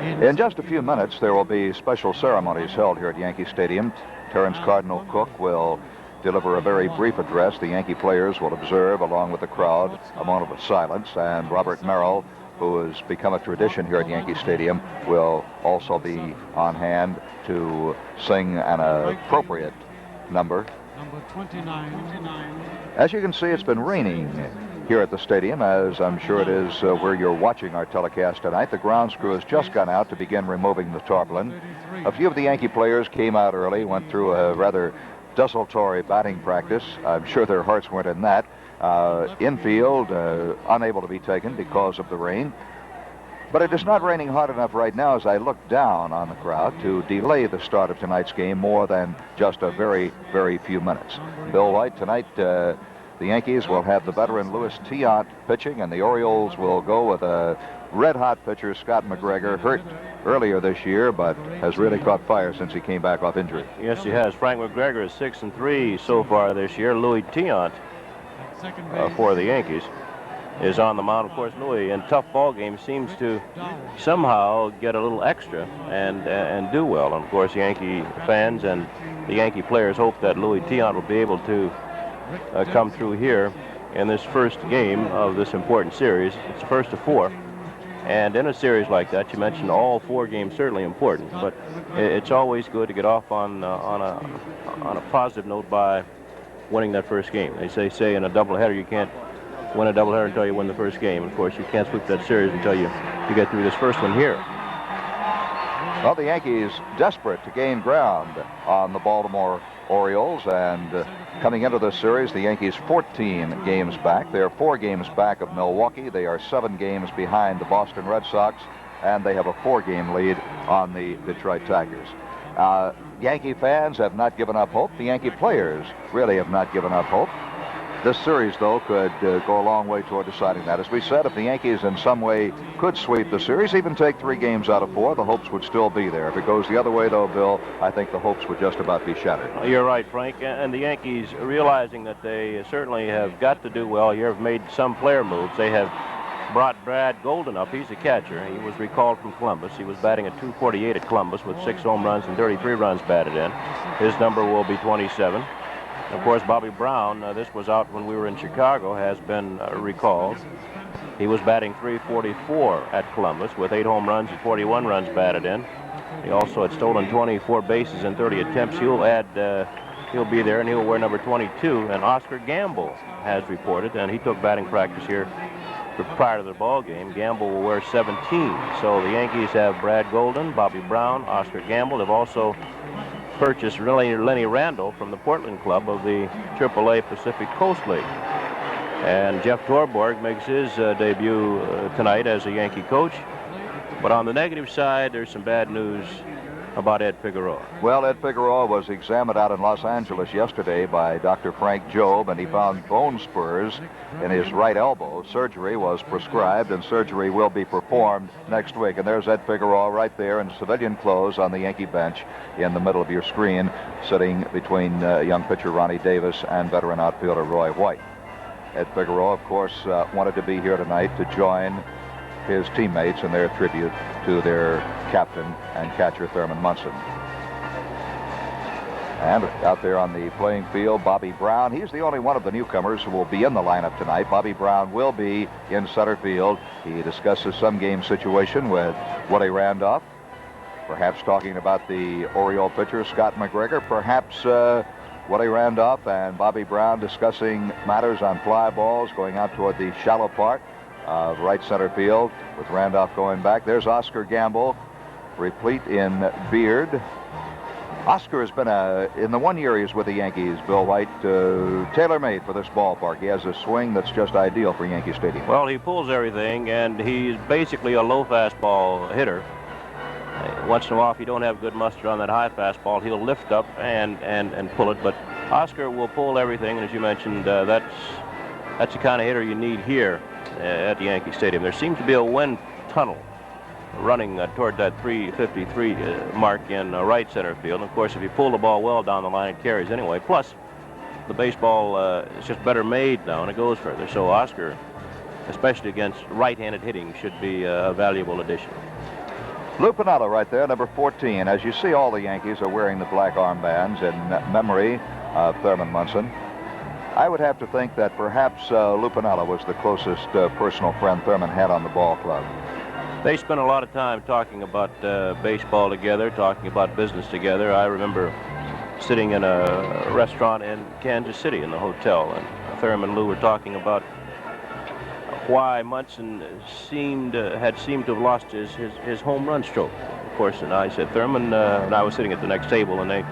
In just a few minutes, there will be special ceremonies held here at Yankee Stadium. Terrance Cardinal Cooke will deliver a very brief address. The Yankee players will observe, along with the crowd, a moment of silence, and Robert Merrill, who has become a tradition here at Yankee Stadium, will also be on hand to sing an appropriate number. Number 29. As you can see, it's been raining here at the stadium, as I'm sure it is where you're watching our telecast tonight. The grounds crew has just gone out to begin removing the tarpaulin. A few of the Yankee players came out early, went through a rather desultory batting practice. I'm sure their hearts weren't in that. Infield, unable to be taken because of the rain. But it is not raining hard enough right now, as I look down on the crowd, to delay the start of tonight's game more than just a very, very few minutes. Bill White, tonight the Yankees will have the veteran Louis Tiant pitching, and the Orioles will go with a red-hot pitcher, Scott McGregor, hurt earlier this year, but has really caught fire since he came back off injury. Yes, he has. Frank McGregor is 6-3 so far this year. Louis Tiant for the Yankees is on the mound. Of course, Louis, in tough ball games, seems to somehow get a little extra and do well. And of course, Yankee fans and the Yankee players hope that Louis Tiant will be able to come through here in this first game of this important series. It's the first of 4. And in a series like that, you mentioned all 4 games certainly important, but it's always good to get off on a positive note by winning that first game. They say in a doubleheader you can't win a doubleheader until you win the first game. Of course, you can't sweep that series until you get through this first one here. Well, the Yankees desperate to gain ground on the Baltimore Orioles, and coming into this series, the Yankees 14 games back. They are 4 games back of Milwaukee. They are 7 games behind the Boston Red Sox, and they have a 4-game lead on the Detroit Tigers. Yankee fans have not given up hope. The Yankee players really have not given up hope. This series, though, could go a long way toward deciding that. As we said, if the Yankees in some way could sweep the series, even take 3 games out of 4, the hopes would still be there. If it goes the other way, though, Bill, I think the hopes would just about be shattered. You're right, Frank. And the Yankees, realizing that they certainly have got to do well here, have made some player moves. They have brought Brad Golden up. He's a catcher. He was recalled from Columbus. He was batting at .248 at Columbus with 6 home runs and 33 runs batted in. His number will be 27. Of course, Bobby Brown, this was out when we were in Chicago, has been recalled. He was batting .344 at Columbus with 8 home runs and 41 runs batted in. He also had stolen 24 bases in 30 attempts. He'll be there, and he'll wear number 22. And Oscar Gamble has reported, and he took batting practice here prior to the ball game. Gamble will wear 17. So the Yankees have Brad Golden, Bobby Brown, Oscar Gamble. They've also purchased Lenny Randall from the Portland club of the AAA Pacific Coast League. And Jeff Torborg makes his debut tonight as a Yankee coach. But on the negative side, there's some bad news about Ed Figueroa. Well, Ed Figueroa was examined out in Los Angeles yesterday by Dr. Frank Jobe, and he found bone spurs in his right elbow. Surgery was prescribed, and surgery will be performed next week. And there's Ed Figueroa right there in civilian clothes on the Yankee bench in the middle of your screen, sitting between young pitcher Ronnie Davis and veteran outfielder Roy White. Ed Figueroa, of course, wanted to be here tonight to join his teammates in their tribute to their captain and catcher Thurman Munson. And out there on the playing field, Bobby Brown. He's the only one of the newcomers who will be in the lineup tonight. Bobby Brown will be in center field. He discusses some game situation with Willie Randolph, perhaps talking about the Oriole pitcher Scott McGregor, perhaps Willie Randolph and Bobby Brown discussing matters on fly balls going out toward the shallow part of right center field, with Randolph going back. There's Oscar Gamble, replete in beard. Oscar has been in the 1 year he was with the Yankees, Bill White, tailor-made for this ballpark. He has a swing that's just ideal for Yankee Stadium. Well, he pulls everything, and he's basically a low fastball hitter. Once in a while, if you don't have good muster on that high fastball, he'll lift up and pull it. But Oscar will pull everything, and as you mentioned, that's the kind of hitter you need here at the Yankee Stadium. There seems to be a wind tunnel running toward that 353 mark in right center field. And of course, if you pull the ball well down the line, it carries anyway. Plus, the baseball is just better made now, and it goes further. So Oscar, especially against right-handed hitting, should be a valuable addition. Lou Piniella right there, number 14. As you see, all the Yankees are wearing the black armbands in memory of Thurman Munson. I would have to think that perhaps Lou Piniella was the closest personal friend Thurman had on the ball club. They spent a lot of time talking about baseball together, talking about business together. I remember sitting in a restaurant in Kansas City in the hotel, and Thurman and Lou were talking about why Munson had seemed to have lost his home run stroke. Of course, and I said, Thurman, and I was sitting at the next table, and they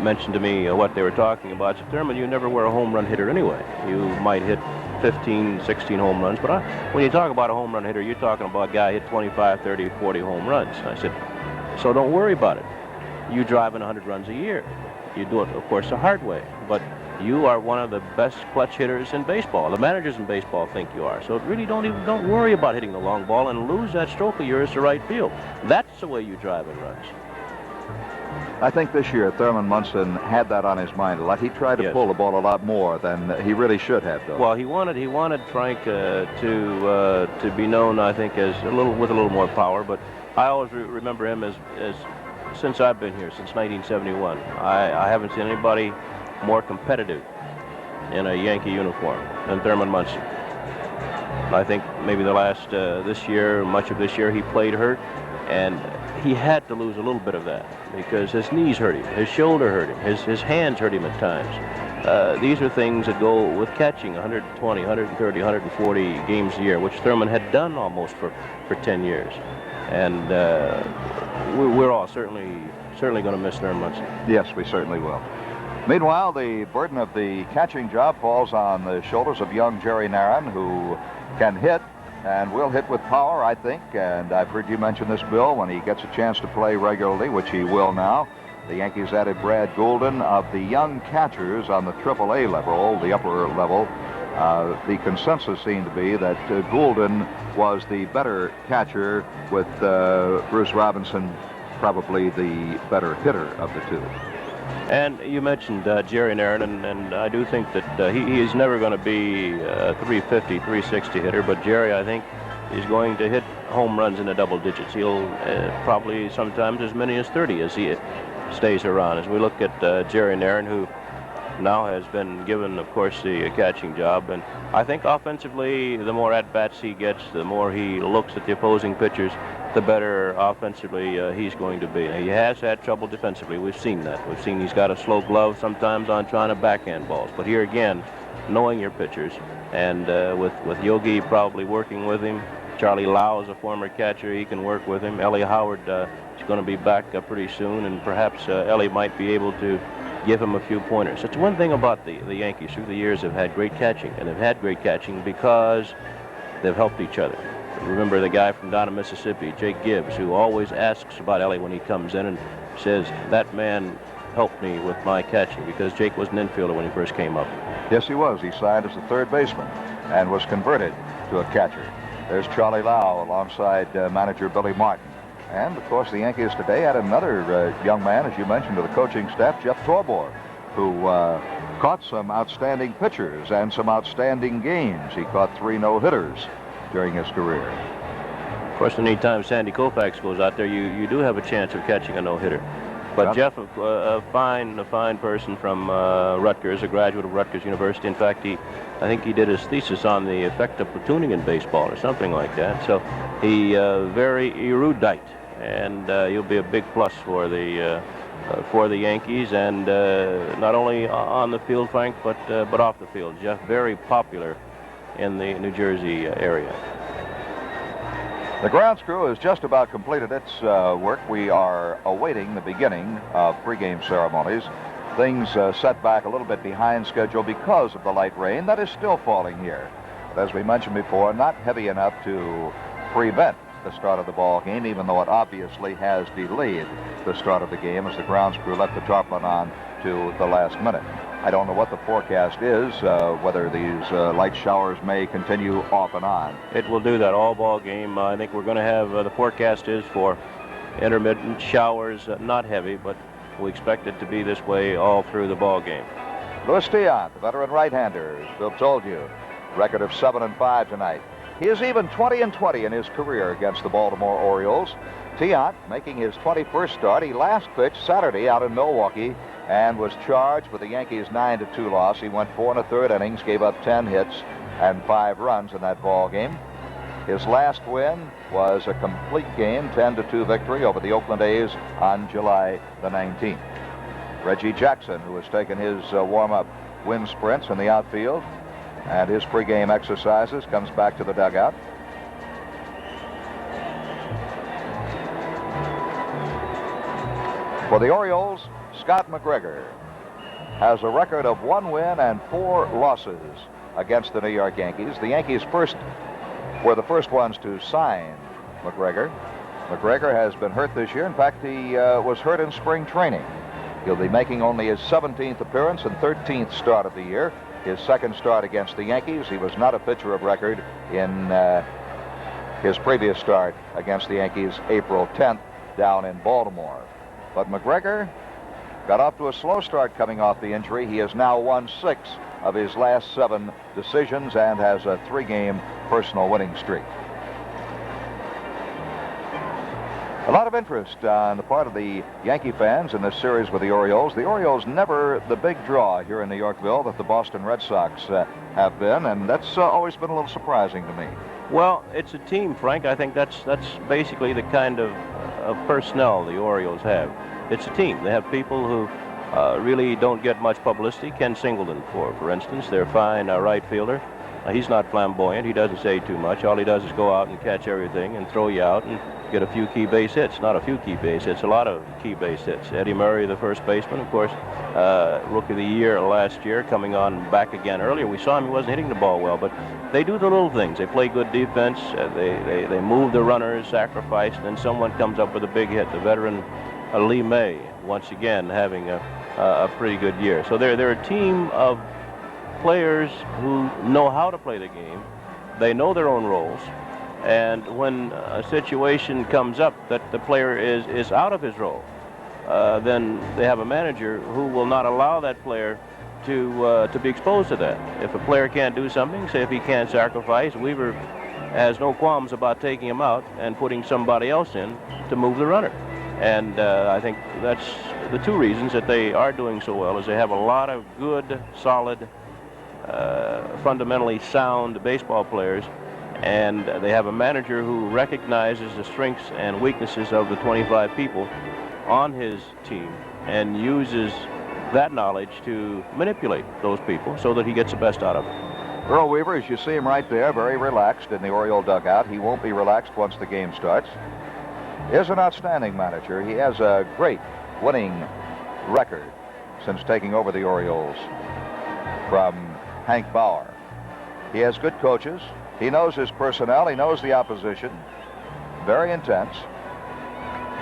mentioned to me what they were talking about. I said, Thurman, you never were a home run hitter anyway. You might hit 15, 16 home runs, but when you talk about a home run hitter, you're talking about a guy hit 25, 30, 40 home runs. And I said, so don't worry about it. You drive in 100 runs a year. You do it, of course, the hard way, but you are one of the best clutch hitters in baseball. The managers in baseball think you are. So really don't worry about hitting the long ball and lose that stroke of yours to right field. That's the way you drive in runs. I think this year Thurman Munson had that on his mind a lot. He tried to pull the ball a lot more than he really should have, though. Well, he wanted Frank to be known, I think, as with a little more power. But I always remember him as since I've been here, since 1971. I haven't seen anybody more competitive in a Yankee uniform than Thurman Munson. I think maybe this year, much of this year, he played hurt, and he had to lose a little bit of that because his knees hurt him, his shoulder hurt him, his hands hurt him at times. These are things that go with catching 120, 130, 140 games a year, which Thurman had done almost for 10 years. And we're all certainly going to miss Thurman Munson. Yes, we certainly will. Meanwhile, the burden of the catching job falls on the shoulders of young Jerry Narron, who can hit and will hit with power, I think. And I've heard you mention this, Bill, when he gets a chance to play regularly, which he will now. The Yankees added Brad Goulden. Of the young catchers on the AAA level, the upper level, the consensus seemed to be that Goulden was the better catcher, with Bruce Robinson probably the better hitter of the two. And you mentioned Jerry Narron, and I do think that he is never going to be a 350, 360 hitter, but Jerry, I think, is going to hit home runs in the double digits. He'll probably sometimes as many as 30 as he stays around. As we look at Jerry Narron, who now has been given, of course, the catching job, and I think offensively, the more at-bats he gets, the more he looks at the opposing pitchers, the better offensively he's going to be. He has had trouble defensively. We've seen that. We've seen he's got a slow glove sometimes on trying to backhand balls. But here again, knowing your pitchers, and with Yogi probably working with him, Charlie Lau is a former catcher. He can work with him. Ellie Howard is going to be back pretty soon, and perhaps Ellie might be able to give him a few pointers. That's one thing about the Yankees through the years. Have had great catching, and they've had great catching because they've helped each other. Remember the guy from down in Mississippi, Jake Gibbs, who always asks about Ellie when he comes in and says, that man helped me with my catching, because Jake was an infielder when he first came up. Yes, he was. He signed as a third baseman and was converted to a catcher. There's Charlie Lau alongside manager Billy Martin. And, of course, the Yankees today had another young man, as you mentioned, to the coaching staff, Jeff Torbor, who caught some outstanding pitchers and some outstanding games. He caught 3 no-hitters during his career. Of course, anytime Sandy Koufax goes out there, you do have a chance of catching a no-hitter. But Jeff, a fine person from Rutgers, a graduate of Rutgers University. In fact, I think he did his thesis on the effect of platooning in baseball or something like that. So he very erudite, and he'll be a big plus for the Yankees, and not only on the field, Frank, but off the field. Jeff, very popular in the New Jersey area. The grounds crew has just about completed its work. We are awaiting the beginning of pregame ceremonies. Things set back a little bit behind schedule because of the light rain that is still falling here. But as we mentioned before, not heavy enough to prevent the start of the ball game, even though it obviously has delayed the start of the game as the grounds crew left the tarpaulin on to the last minute. I don't know what the forecast is, whether these light showers may continue off and on. It will do that all ball game. I think we're going to have, the forecast is for intermittent showers, not heavy, but we expect it to be this way all through the ball game. Louis Tiant, the veteran right-hander, as Bill told you, record of 7-5 tonight. He is even 20-20 in his career against the Baltimore Orioles. Tiant making his 21st start. He last pitched Saturday out in Milwaukee and was charged with the Yankees' 9-2 loss. He went 4 1/3 innings, gave up 10 hits and 5 runs in that ball game. His last win was a complete game, 10-2 victory over the Oakland A's on July the 19th. Reggie Jackson, who has taken his warm-up wind sprints in the outfield and his pregame exercises, comes back to the dugout. For the Orioles, Scott McGregor has a record of 1 win and 4 losses against the New York Yankees. The Yankees were the first ones to sign McGregor. McGregor has been hurt this year. In fact, he was hurt in spring training. He'll be making only his 17th appearance and 13th start of the year. His second start against the Yankees. He was not a pitcher of record in his previous start against the Yankees April 10th down in Baltimore. But McGregor got off to a slow start coming off the injury. He has now won 6 of his last 7 decisions and has a 3-game personal winning streak. A lot of interest on the part of the Yankee fans in this series with the Orioles. The Orioles never the big draw here in New Yorkville that the Boston Red Sox have been, and that's always been a little surprising to me. Well, it's a team, Frank. I think that's basically the kind of personnel the Orioles have. It's a team. They have people who really don't get much publicity. Ken Singleton, for instance, their fine right fielder. He's not flamboyant. He doesn't say too much. All he does is go out and catch everything and throw you out and get a few key base hits. Not a few key base hits, a lot of key base hits. Eddie Murray, the first baseman, of course, Rookie of the Year last year, coming on back again earlier. We saw him, he wasn't hitting the ball well, but they do the little things. They play good defense. They move the runners, sacrifice, and then someone comes up with a big hit. The veteran Lee May, once again, having a pretty good year. So they're a team of players who know how to play the game. They know their own roles. And when a situation comes up that the player is out of his role, then they have a manager who will not allow that player to be exposed to that. If a player can't do something, say if he can't sacrifice, Weaver has no qualms about taking him out and putting somebody else in to move the runner. And I think that's the 2 reasons that they are doing so well, is they have a lot of good, solid, fundamentally sound baseball players, and they have a manager who recognizes the strengths and weaknesses of the 25 people on his team and uses that knowledge to manipulate those people so that he gets the best out of them. Earl Weaver, as you see him right there, very relaxed in the Oriole dugout. He won't be relaxed once the game starts. Is an outstanding manager. He has a great winning record since taking over the Orioles from Hank Bauer. He has good coaches. He knows his personnel. He knows the opposition. Very intense.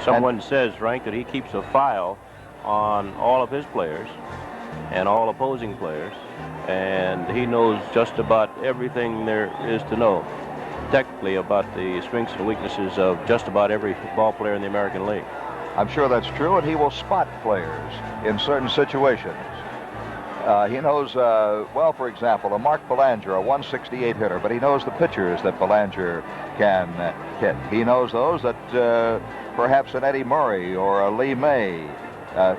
Someone says, Frank, that he keeps a file on all of his players and all opposing players, and he knows just about everything there is to know technically about the strengths and weaknesses of just about every ball player in the American League. I'm sure that's true, and he will spot players in certain situations. He knows, well, for example, a Mark Belanger, a 168 hitter, but he knows the pitchers that Belanger can hit. He knows those that perhaps an Eddie Murray or a Lee May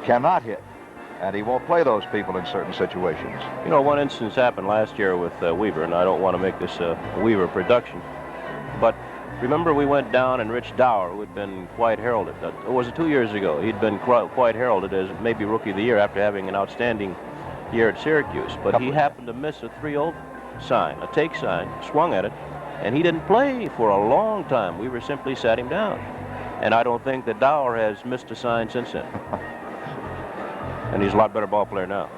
cannot hit, and he won't play those people in certain situations. You know, one instance happened last year with Weaver, and I don't want to make this a Weaver production, but remember we went down and Rich Dower, who had been quite heralded, was it 2 years ago? He'd been quite heralded as maybe Rookie of the Year after having an outstanding year at Syracuse, but he happened to miss a 3-0 sign, a take sign, swung at it, and he didn't play for a long time. Weaver simply sat him down, and I don't think that Dower has missed a sign since then. And he's a lot better ball player now.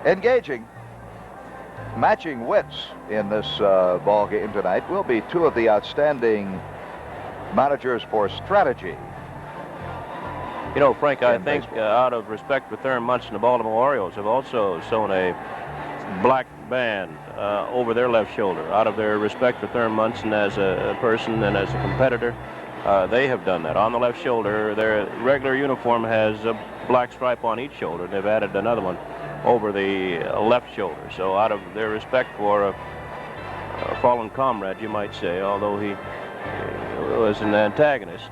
Engaging, matching wits in this ball game tonight will be 2 of the outstanding managers for strategy. You know, Frank, I think out of respect for Thurman Munson, the Baltimore Orioles have also sewn a black band over their left shoulder. Out of their respect for Thurman Munson as a person and as a competitor, they have done that. On the left shoulder, their regular uniform has a black stripe on each shoulder. They've added another one over the left shoulder. So out of their respect for fallen comrade, you might say, although he was an antagonist,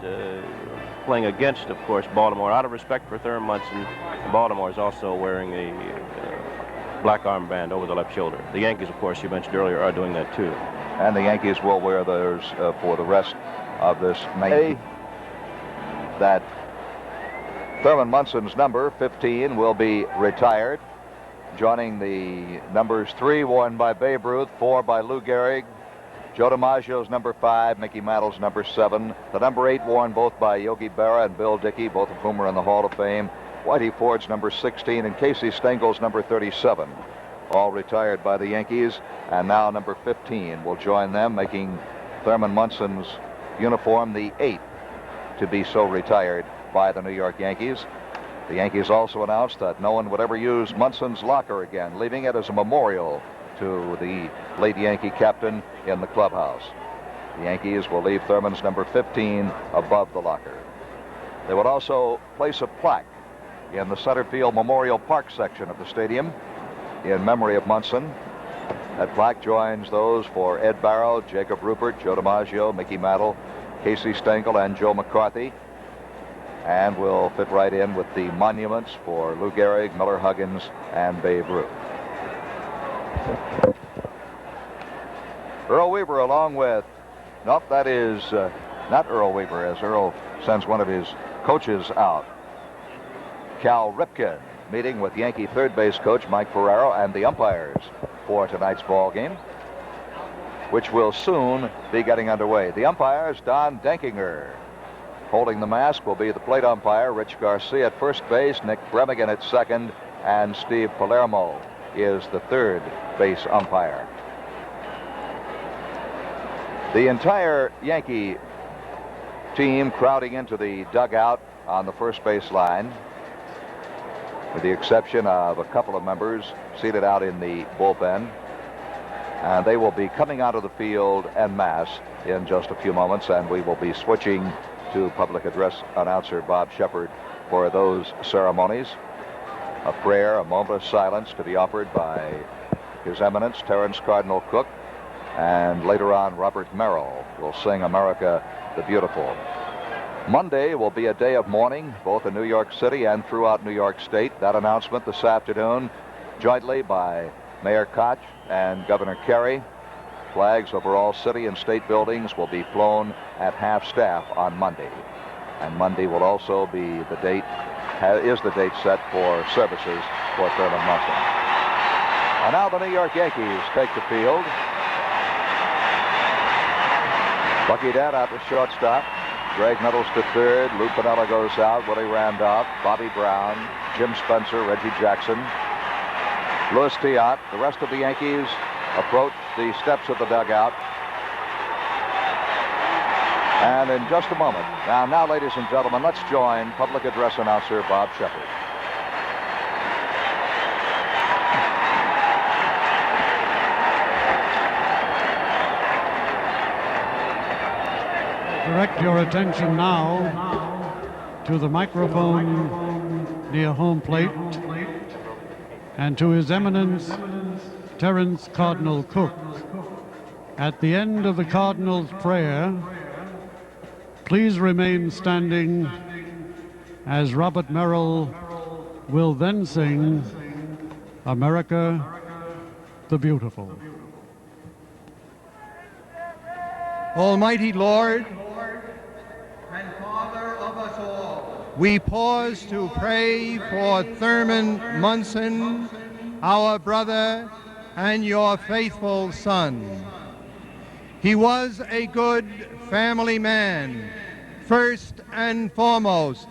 playing against, of course, Baltimore. Out of respect for Thurman Munson, Baltimore is also wearing a black armband over the left shoulder. The Yankees, of course, you mentioned earlier, are doing that too. And the Yankees will wear theirs for the rest of this night. That Thurman Munson's number 15 will be retired, joining the numbers 3 worn by Babe Ruth, 4 by Lou Gehrig, Joe DiMaggio's number 5, Mickey Mantle's number 7, the number 8 worn both by Yogi Berra and Bill Dickey, both of whom are in the Hall of Fame, Whitey Ford's number 16, and Casey Stengel's number 37, all retired by the Yankees, and now number 15 will join them, making Thurman Munson's uniform the 8th to be so retired by the New York Yankees. The Yankees also announced that no one would ever use Munson's locker again, leaving it as a memorial to the late Yankee captain in the clubhouse. The Yankees will leave Thurman's number 15 above the locker. They would also place a plaque in the center field Memorial Park section of the stadium in memory of Munson. That plaque joins those for Ed Barrow, Jacob Rupert, Joe DiMaggio, Mickey Mantle, Casey Stengel, and Joe McCarthy, and will fit right in with the monuments for Lou Gehrig, Miller Huggins, and Babe Ruth. Earl Weaver, along with, nope, that is not Earl Weaver, as Earl sends one of his coaches out. Cal Ripken, meeting with Yankee third base coach Mike Ferraro and the umpires for tonight's ball game, which will soon be getting underway. The umpires, Don Denkinger. Holding the mask will be the plate umpire, Rich Garcia at first base, Nick Bremigan at second, and Steve Palermo is the third base umpire. The entire Yankee team crowding into the dugout on the first base line, with the exception of a couple of members seated out in the bullpen. And they will be coming out of the field en masse in just a few moments, and we will be switching to public address announcer Bob Shepard for those ceremonies. A prayer, a moment of silence to be offered by His Eminence Terrance Cardinal Cooke, and later on Robert Merrill will sing America the Beautiful. Monday will be a day of mourning both in New York City and throughout New York State. That announcement this afternoon jointly by Mayor Koch and Governor Kerry. Flags over all city and state buildings will be flown at half-staff on Monday. And Monday will also be the date, is the date set for services for Thurman Munson. And now the New York Yankees take the field. Bucky Dent out to shortstop. Greg Nettles to third. Lou Piniella goes out. Willie Randolph, Bobby Brown, Jim Spencer, Reggie Jackson, Louis Tiant. The rest of the Yankees approach the steps of the dugout. And in just a moment, now, ladies and gentlemen, let's join public address announcer Bob Shepard. Direct your attention now to the microphone near home plate and to His Eminence Terrance Cardinal Cooke. At the end of the Cardinal's prayer, please remain standing as Robert Merrill will then sing America the Beautiful. Almighty Lord and Father of us all, we pause to pray for Thurman Munson, our brother and your faithful son. He was a good family man, first and foremost,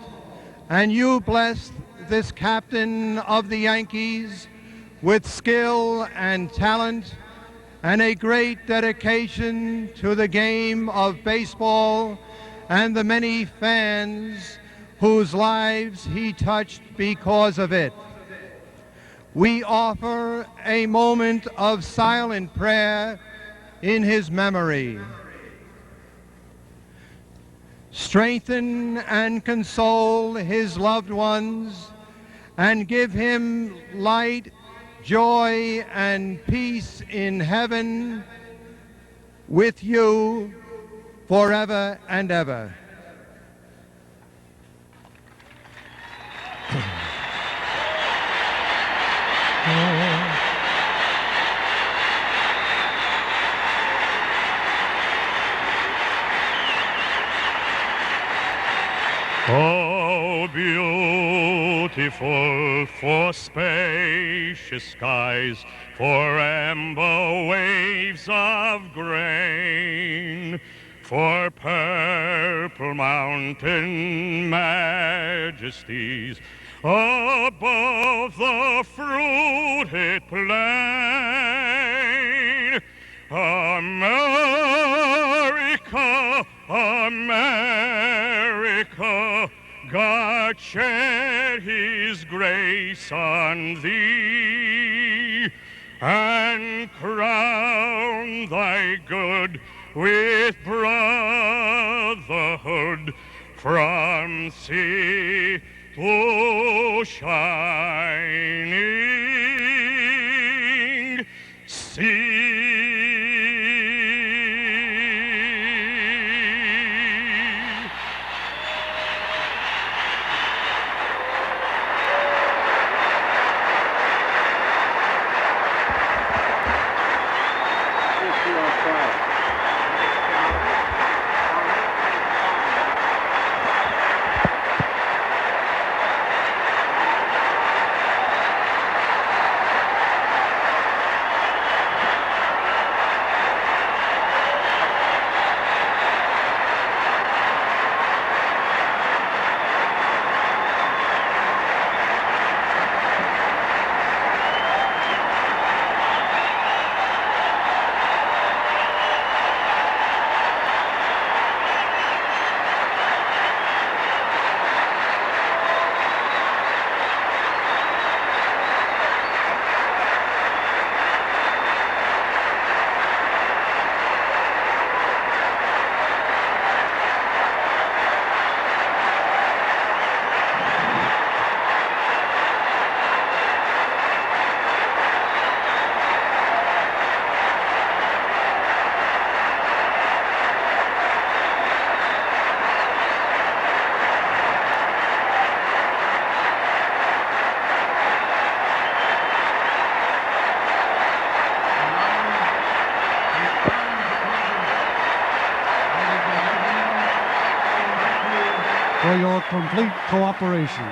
and you blessed this captain of the Yankees with skill and talent and a great dedication to the game of baseball and the many fans whose lives he touched because of it. We offer a moment of silent prayer in his memory. Strengthen and console his loved ones and give him light, joy, and peace in heaven with you forever and ever. Oh, beautiful for spacious skies, for amber waves of grain, for purple mountain majesties above the fruited plain. America, America, God shed his grace on thee, and crown thy good with brotherhood from sea to shining sea. For your complete cooperation.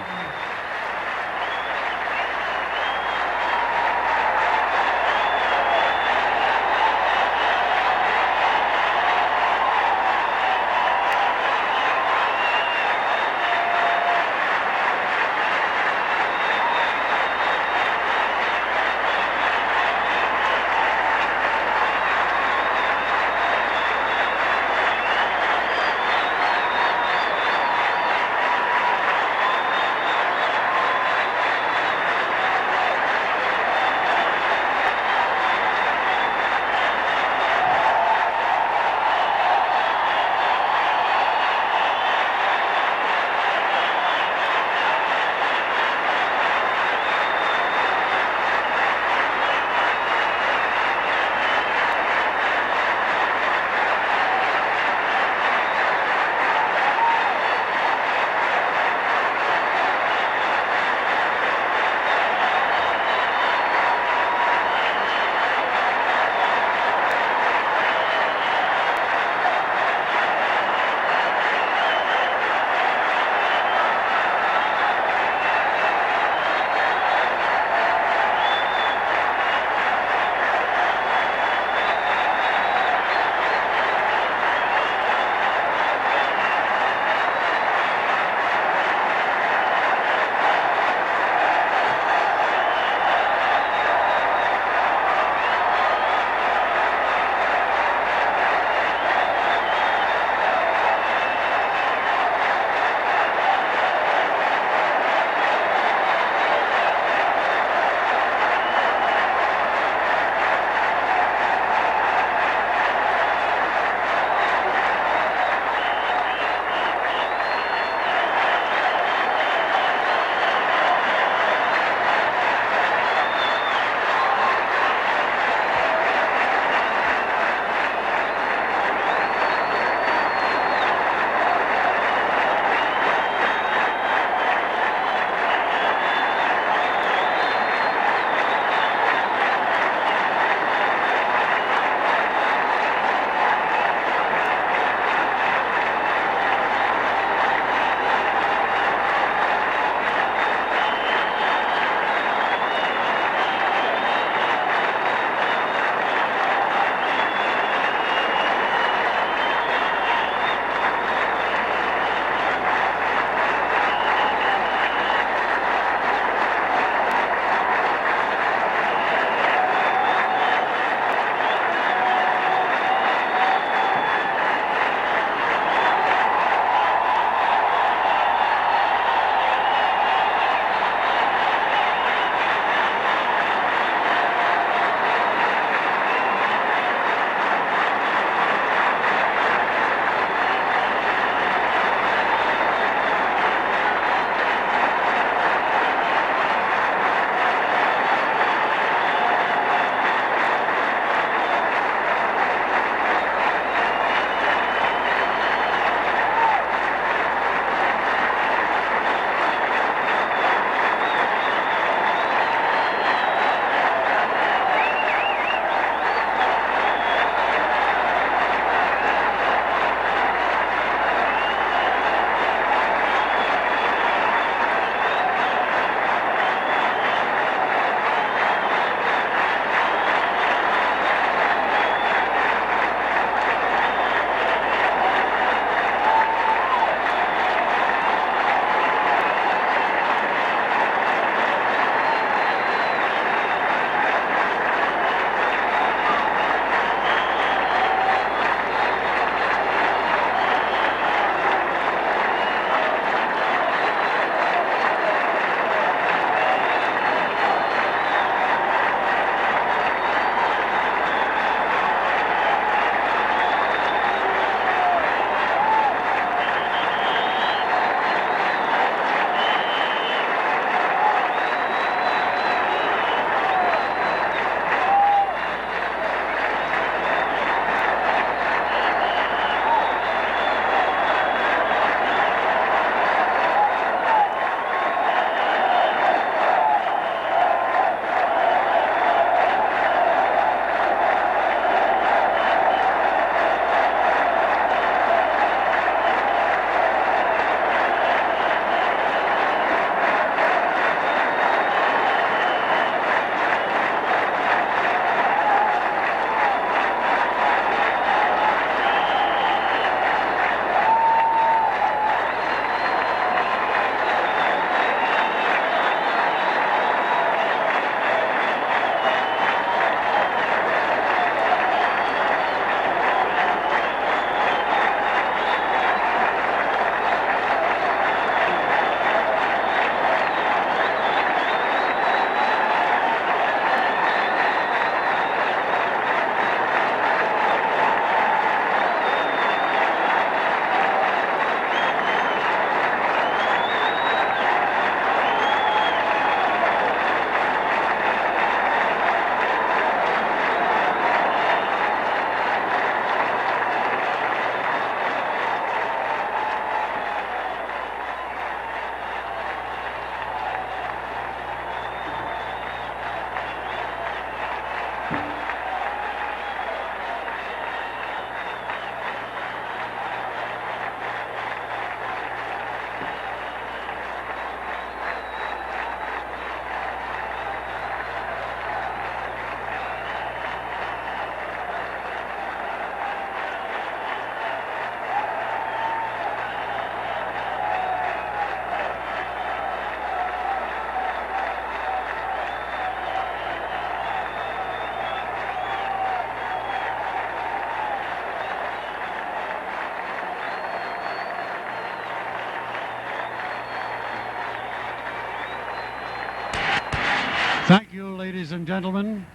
Thank you, ladies and gentlemen.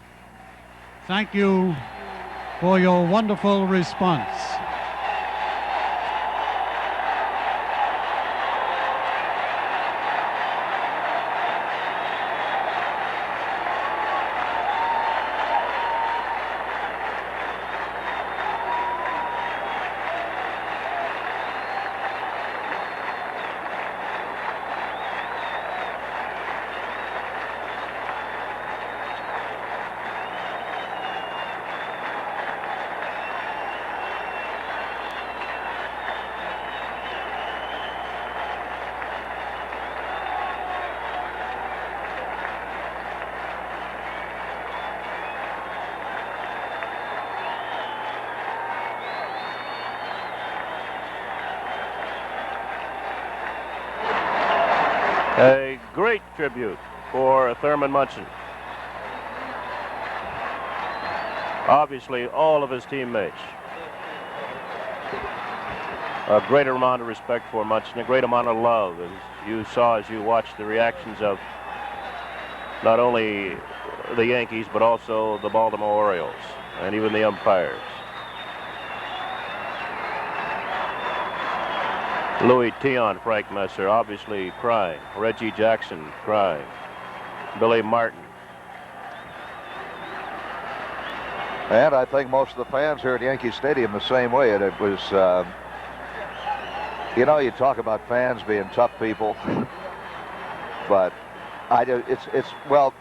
Thank you for your wonderful response. A great tribute for Thurman Munson. Obviously, all of his teammates. A great amount of respect for Munson, a great amount of love, as you saw as you watched the reactions of not only the Yankees, but also the Baltimore Orioles, and even the umpires. Louis Tion, Frank Messer, obviously crying. Reggie Jackson crying. Billy Martin. And I think most of the fans here at Yankee Stadium the same way. And it was, you know, you talk about fans being tough people, but well,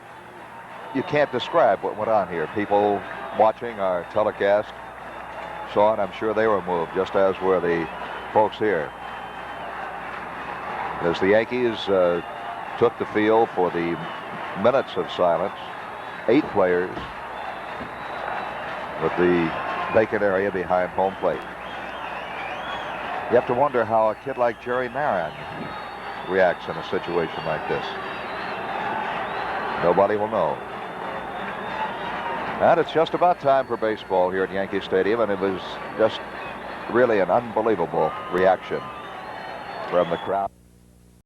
you can't describe what went on here. People watching our telecast saw it. I'm sure they were moved, just as were the folks here. As the Yankees took the field for the minutes of silence, 8 players with the vacant area behind home plate. You have to wonder how a kid like Jerry Marin reacts in a situation like this. Nobody will know. And it's just about time for baseball here at Yankee Stadium, and it was just really an unbelievable reaction from the crowd.